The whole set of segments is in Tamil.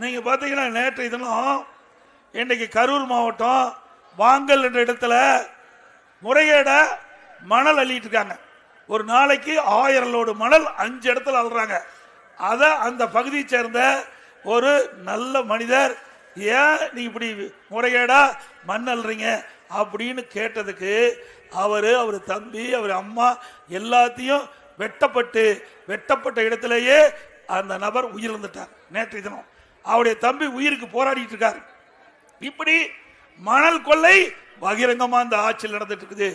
நீங்க பாத்தீங்கன்னா நேற்று தினம் இன்றைக்கு கரூர் மாவட்டம் வாங்கல் என்ற இடத்துல முறைகேட மணல் அள்ளிட்டு இருக்காங்க. ஒரு நாளைக்கு 1000 லோடு மணல் 5 இடத்துல அள்ளுறாங்க. அத அந்த பகுதியை சேர்ந்த ஒரு நல்ல மனிதர், ஏன் நீ இப்படி முறைகேடா மண் அள்ளுறீங்க அப்படின்னு கேட்டதுக்கு அவர் தம்பி அவர் அம்மா எல்லாத்தையும் வெட்டப்பட்ட இடத்திலேயே அந்த நபர் உயிரிழந்துட்டார். நேற்று தினம் அவருடைய தம்பி உயிருக்கு போராடிட்டு இருக்கார். இப்படி மணல் கொள்ளை பகிரங்கமா இந்த ஆட்சியில் நடந்துட்டு இருக்குது.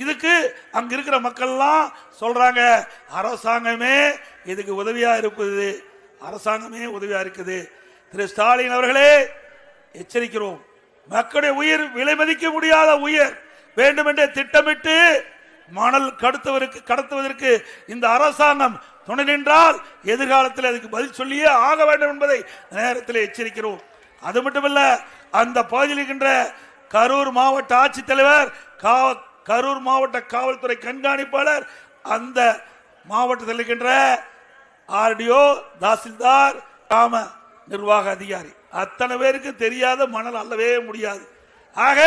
இதுக்கு அங்க இருக்கிற மக்கள் எல்லாம் சொல்றாங்க, அரசாங்கமே இதுக்கு உதவியா இருக்குது, அரசாங்கமே உதவியா இருக்குது. திரு ஸ்டாலின் அவர்களே, எச்சரிக்கிறோம். மக்களுடைய உயிர் விலை மதிக்க முடியாத உயிர் வேண்டுமென்றே திட்டமிட்டு மணல் கடத்துவதற்கு இந்த அரசாங்கம் துணை நின்றால் எதிர்காலத்தில் அதுக்கு பதில் சொல்லியே ஆக வேண்டும் என்பதை நேரத்தில் எச்சரிக்கிறோம். அது மட்டுமல்ல, அந்த பகுதியில் இருக்கின்ற கரூர் மாவட்ட ஆட்சித்தலைவர், கரூர் மாவட்ட காவல்துறை கண்காணிப்பாளர், அந்த மாவட்டத்தில் இருக்கின்ற ஆர்டிஓ, தாசில்தார், கிராம நிர்வாக அதிகாரி அத்தனை பேருக்கு தெரியாத மணல் அள்ளவே முடியாது. ஆக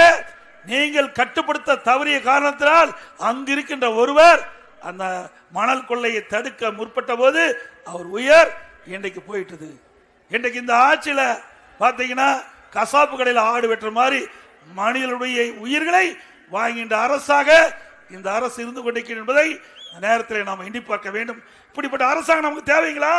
நீங்கள் கட்டுப்படுத்த தவறிய காரணத்தினால் அங்கிருக்கின்ற ஒருவர் அந்த மணல் கொள்ளையை தடுக்க முற்பட்ட போது அவர் உயிர் இன்றைக்கு போயிட்டது. இன்றைக்கு இந்த ஆட்சியில பாத்தீங்கன்னா கசாப்பு கடையில் ஆடு வெட்டுற மாதிரி மனிதனுடைய உயிர்களை வாங்கின்ற அரசாக இந்த அரசு இருந்து கொண்டிருக்கிறது என்பதை நேரத்தில் நாம் எண்ணி பார்க்க வேண்டும். இப்படிப்பட்ட அரசாங்கம் நமக்கு தேவைங்களா?